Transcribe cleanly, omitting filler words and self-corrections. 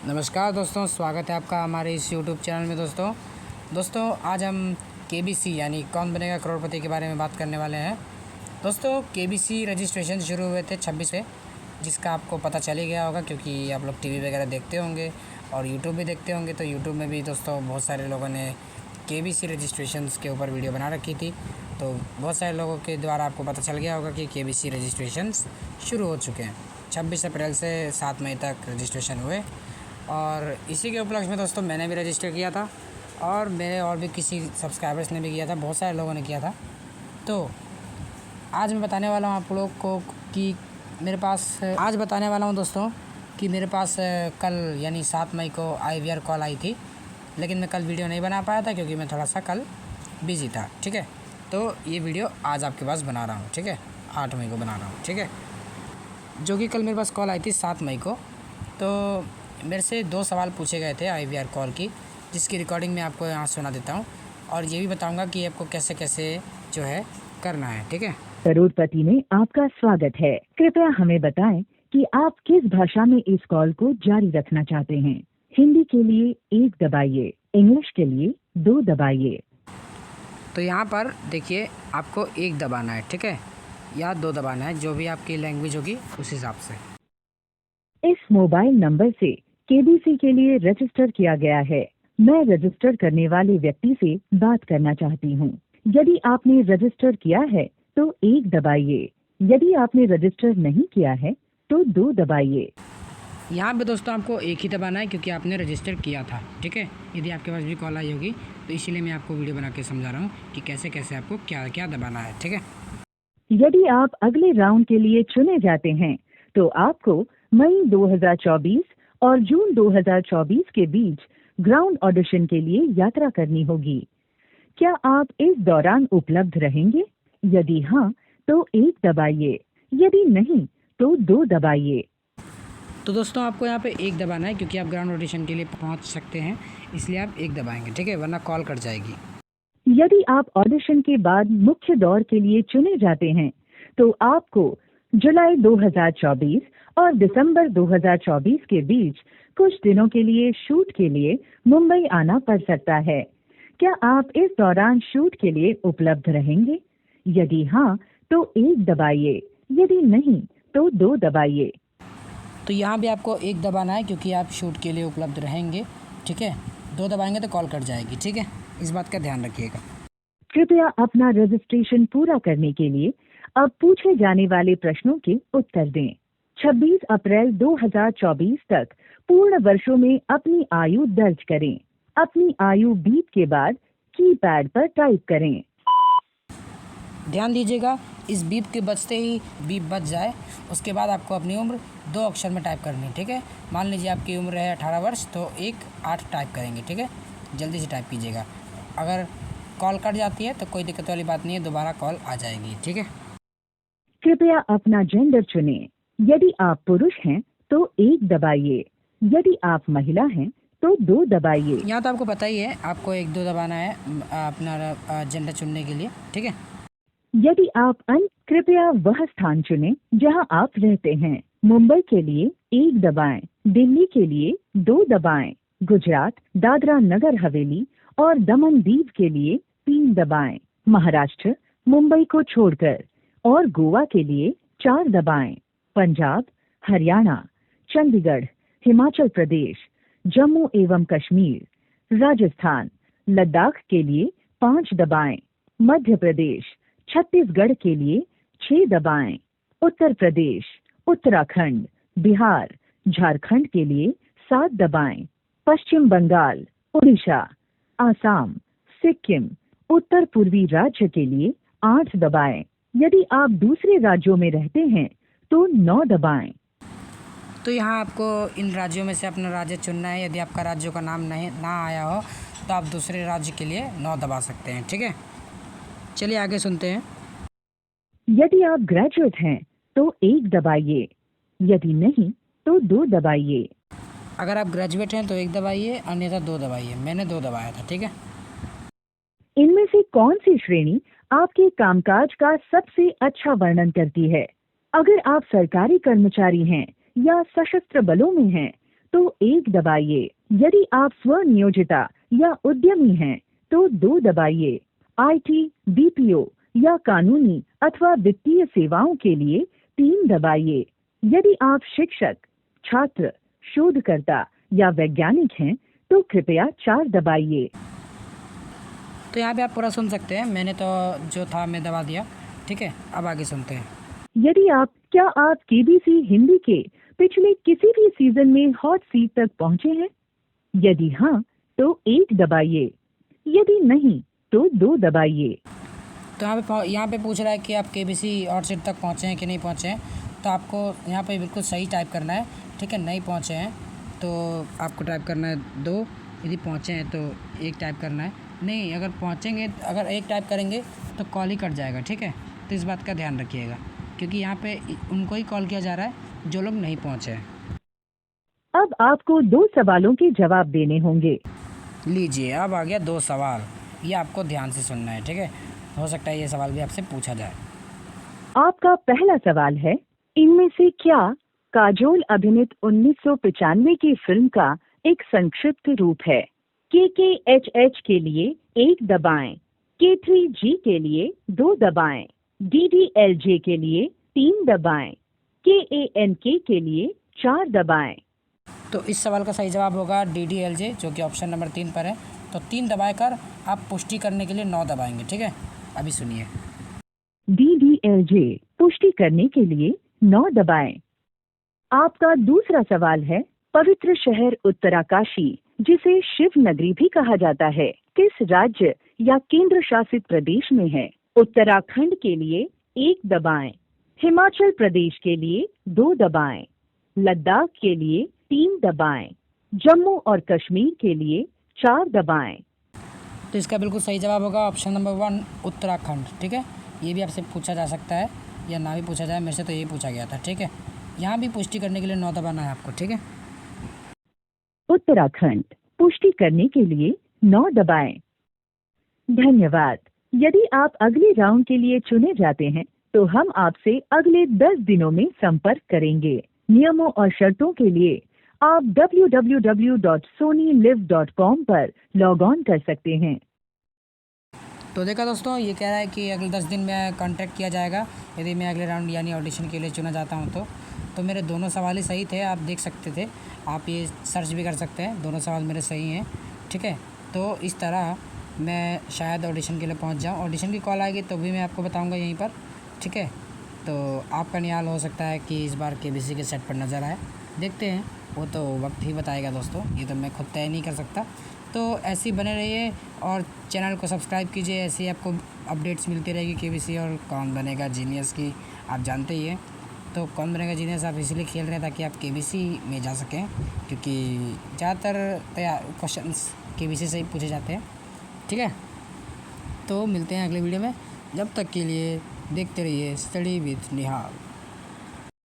नमस्कार दोस्तों, स्वागत है आपका हमारे इस यूट्यूब चैनल में। दोस्तों आज हम केबीसी यानी कौन बनेगा करोड़पति के बारे में बात करने वाले हैं। दोस्तों केबीसी रजिस्ट्रेशन शुरू हुए थे 26 से, जिसका आपको पता चल ही गया होगा क्योंकि आप लोग टीवी वगैरह देखते होंगे और यूट्यूब भी देखते होंगे। तो यूट्यूब में भी दोस्तों बहुत सारे लोगों ने केबीसी रजिस्ट्रेशंस के ऊपर वीडियो बना रखी थी। तो बहुत सारे लोगों के द्वारा आपको पता चल गया होगा कि केबीसी रजिस्ट्रेशंस शुरू हो चुके हैं। 26 अप्रैल से 7 मई तक रजिस्ट्रेशन हुए और इसी के उपलक्ष्य में दोस्तों मैंने भी रजिस्टर किया था और मेरे और भी किसी सब्सक्राइबर्स ने भी किया था, बहुत सारे लोगों ने किया था। तो आज मैं बताने वाला हूँ आप लोग को कि मेरे पास दोस्तों कि मेरे पास कल यानी 7 मई को IVR कॉल आई थी, लेकिन मैं कल वीडियो नहीं बना पाया था क्योंकि मैं थोड़ा सा कल बिज़ी था। ठीक है, तो ये वीडियो आज आपके पास बना रहा हूँ। ठीक है, 8 मई को बना रहा हूँ। ठीक है, जो कि कल मेरे पास कॉल आई थी 7 मई को। तो मेरे से 2 सवाल पूछे गए थे IVR कॉल की, जिसकी रिकॉर्डिंग मैं आपको यहाँ सुना देता हूँ और ये भी बताऊँगा कि आपको कैसे कैसे जो है करना है। ठीक है, करोड़पति में आपका स्वागत है। कृपया हमें बताएं कि आप किस भाषा में इस कॉल को जारी रखना चाहते हैं। हिंदी के लिए 1 दबाइए, इंग्लिश के लिए 2 दबाइए। तो यहाँ पर देखिए आपको 1 दबाना है, ठीक है, या 2 दबाना है, जो भी आपकी लैंग्वेज होगी उस हिसाब से। इस मोबाइल नंबर से केबीसी के लिए रजिस्टर किया गया है। मैं रजिस्टर करने वाले व्यक्ति से बात करना चाहती हूँ। यदि आपने रजिस्टर किया है तो 1 दबाइए, यदि आपने रजिस्टर नहीं किया है तो 2 दबाइए। यहाँ पे दोस्तों आपको 1 ही दबाना है क्योंकि आपने रजिस्टर किया था। ठीक है, यदि आपके पास भी कॉल आई होगी तो इसीलिए मैं आपको वीडियो बना के समझा रहा हूँ कि कैसे कैसे आपको क्या क्या दबाना है। ठीक है, यदि आप अगले राउंड के लिए चुने जाते हैं तो आपको मई 2024 और जून 2024 के बीच ग्राउंड ऑडिशन के लिए यात्रा करनी होगी। क्या आप इस दौरान उपलब्ध रहेंगे? यदि हाँ तो 1 दबाइए, यदि नहीं तो 2 दबाइए। तो दोस्तों आपको यहाँ पे 1 दबाना है क्योंकि आप ग्राउंड ऑडिशन के लिए पहुँच सकते हैं, इसलिए आप 1 दबाएंगे। ठीक है, वरना कॉल कट जाएगी। यदि आप ऑडिशन के बाद मुख्य दौर के लिए चुने जाते हैं तो आपको जुलाई 2024 और दिसंबर 2024 के बीच कुछ दिनों के लिए शूट के लिए मुंबई आना पड़ सकता है। क्या आप इस दौरान शूट के लिए उपलब्ध रहेंगे? यदि हाँ तो 1 दबाइए, यदि नहीं तो 2 दबाइए। तो यहाँ भी आपको 1 दबाना है क्योंकि आप शूट के लिए उपलब्ध रहेंगे। ठीक है, 2 दबाएंगे तो कॉल कट जाएगी। ठीक है, इस बात का ध्यान रखिएगा। कृपया अपना रजिस्ट्रेशन पूरा करने के लिए अब पूछे जाने वाले प्रश्नों के उत्तर दें। 26 अप्रैल 2024 तक पूर्ण वर्षों में अपनी आयु दर्ज करें। अपनी आयु बीप के बाद कीपैड पर टाइप करें। ध्यान दीजिएगा, इस बीप के बजते ही बीप बज जाए, उसके बाद आपको अपनी उम्र 2 अक्षर में टाइप करनी है। ठीक है, मान लीजिए आपकी उम्र है 18 वर्ष तो 1-8 टाइप करेंगे। ठीक है, जल्दी से टाइप कीजिएगा। अगर कॉल कट जाती है तो कोई दिक्कत वाली बात नहीं है, दोबारा कॉल आ जाएगी। ठीक है, कृपया अपना जेंडर चुनें। यदि आप पुरुष हैं तो 1 दबाइए, यदि आप महिला हैं तो 2 दबाइए। यहाँ तो आपको पता ही है, आपको 1-2 दबाना है अपना जेंडर चुनने के लिए। ठीक है, यदि आप कृपया वह स्थान चुनें जहां आप रहते हैं। मुंबई के लिए 1 दबाएं, दिल्ली के लिए 2 दबाएं, गुजरात, दादरा नगर हवेली और दमन दीव के लिए 3 दबाएं, महाराष्ट्र, मुंबई को छोड़कर और गोवा के लिए 4 दबाएं, पंजाब, हरियाणा, चंडीगढ़, हिमाचल प्रदेश, जम्मू एवं कश्मीर, राजस्थान, लद्दाख के लिए 5 दबाएं, मध्य प्रदेश, छत्तीसगढ़ के लिए 6 दबाएं, उत्तर प्रदेश, उत्तराखंड, बिहार, झारखंड के लिए 7 दबाएं, पश्चिम बंगाल, उड़ीसा, आसाम, सिक्किम, उत्तर पूर्वी राज्य के लिए 8 दबाएं। यदि आप दूसरे राज्यों में रहते हैं तो 9 दबाएं। तो यहाँ आपको इन राज्यों में से अपना राज्य चुनना है। यदि आपका राज्यों का नाम नहीं ना आया हो तो आप दूसरे राज्य के लिए 9 दबा सकते हैं। ठीक है, चलिए आगे सुनते हैं। यदि आप ग्रेजुएट हैं तो 1 दबाइए, यदि नहीं तो 2 दबाइए। अगर आप ग्रेजुएट हैं तो 1 दबाइए, अन्यथा 2 दबाइए। मैंने 2 दबाया था। ठीक है, इनमें से कौन सी श्रेणी आपके कामकाज का सबसे अच्छा वर्णन करती है? अगर आप सरकारी कर्मचारी हैं या सशस्त्र बलों में हैं तो 1 दबाइए। यदि आप स्वनियोजिता या उद्यमी हैं तो 2 दबाइए। IT, BPO या कानूनी अथवा वित्तीय सेवाओं के लिए 3 दबाइए। यदि आप शिक्षक, छात्र, शोधकर्ता या वैज्ञानिक हैं तो कृपया 4 दबाइए। तो यहाँ पे आप पूरा सुन सकते हैं, मैंने तो जो था मैं दबा दिया। ठीक है, अब आगे सुनते हैं। क्या आप KBC हिंदी के पिछले किसी भी सीजन में हॉट सीट तक पहुंचे हैं? यदि हाँ तो 1 दबाइए, यदि नहीं तो 2 दबाइए। तो यहाँ पे पूछ रहा है कि आप KBC हॉट सीट तक पहुँचे हैं कि नहीं पहुँचे हैं। तो आपको यहाँ पे बिल्कुल सही टाइप करना है। ठीक है, नहीं पहुँचे हैं तो आपको टाइप करना है 2, यदि पहुँचे हैं तो 1 टाइप करना है। नहीं, अगर पहुँचेंगे, अगर 1 टाइप करेंगे तो कॉल ही कट जाएगा। ठीक है, तो इस बात का ध्यान रखिएगा, क्योंकि यहाँ पे उनको ही कॉल किया जा रहा है जो लोग नहीं पहुँचे हैं। अब आपको 2 सवालों के जवाब देने होंगे। लीजिए, अब आ गया 2 सवाल, ये आपको ध्यान से सुनना है। ठीक है, हो सकता है ये सवाल भी आपसे पूछा जाए। आपका पहला सवाल है, इनमें से क्या काजोल अभिनीत 1995 की फिल्म का एक संक्षिप्त रूप है? KKHH के लिए 1 दबाएं, K3G के लिए 2 दबाएं, DDLJ के लिए 3 दबाएं, KANK के लिए 4 दबाएं। तो इस सवाल का सही जवाब होगा DDLJ, जो कि ऑप्शन नंबर 3 पर है। तो 3 दबाकर आप पुष्टि करने के लिए 9 दबाएंगे। ठीक है, अभी सुनिए। DDLJ पुष्टि करने के लिए 9 दबाएं। आपका दूसरा सवाल है, पवित्र शहर उत्तराकाशी, जिसे शिव नगरी भी कहा जाता है, किस राज्य या केंद्र शासित प्रदेश में है? उत्तराखंड के लिए 1 दबाएं, हिमाचल प्रदेश के लिए 2 दबाएं, लद्दाख के लिए 3 दबाएं, जम्मू और कश्मीर के लिए 4 दबाएं। तो इसका बिल्कुल सही जवाब होगा ऑप्शन नंबर 1, उत्तराखंड। ठीक है, ये भी आपसे पूछा जा सकता है या ना भी पूछा जाए, मेरे से तो यही पूछा गया था। ठीक है, यहाँ भी पुष्टि करने के लिए 9 दबाना है आपको। ठीक है, उत्तराखंड पुष्टि करने के लिए 9 दबाएं। धन्यवाद। यदि आप अगले राउंड के लिए चुने जाते हैं तो हम आपसे अगले 10 दिनों में संपर्क करेंगे। नियमों और शर्तों के लिए आप www.sonylive.com पर लॉग ऑन कर सकते हैं। तो देखा दोस्तों, ये कह रहा है कि अगले 10 दिन में कांटेक्ट किया जाएगा यदि मैं अगले राउंड यानी ऑडिशन के लिए चुना जाता हूँ। तो मेरे दोनों सवाल ही सही थे, आप देख सकते थे, आप ये सर्च भी कर सकते हैं, दोनों सवाल मेरे सही हैं। ठीक है, तो इस तरह मैं शायद ऑडिशन के लिए पहुँच जाऊँ। ऑडिशन की कॉल आएगी तो भी मैं आपको बताऊँगा यहीं पर। ठीक है, तो आपका निहाल हो सकता है कि इस बार KBC के सेट पर नज़र आए, देखते हैं, वो तो वक्त ही बताएगा दोस्तों, ये तो मैं खुद तय नहीं कर सकता। तो ऐसे ही बने रहिए और चैनल को सब्सक्राइब कीजिए, ऐसे ही आपको अपडेट्स मिलती रहेगी KBC और कौन बनेगा जीनियस की, आप जानते ही हैं। तो कौन बनेगा जीनियस आप इसीलिए खेल रहे हैं ताकि आप KBC में जा सकें, क्योंकि ज़्यादातर क्वेश्चंस KBC से ही पूछे जाते हैं। ठीक है, तो मिलते हैं अगले वीडियो में, जब तक के लिए देखते रहिए स्टडी विथ निहाल।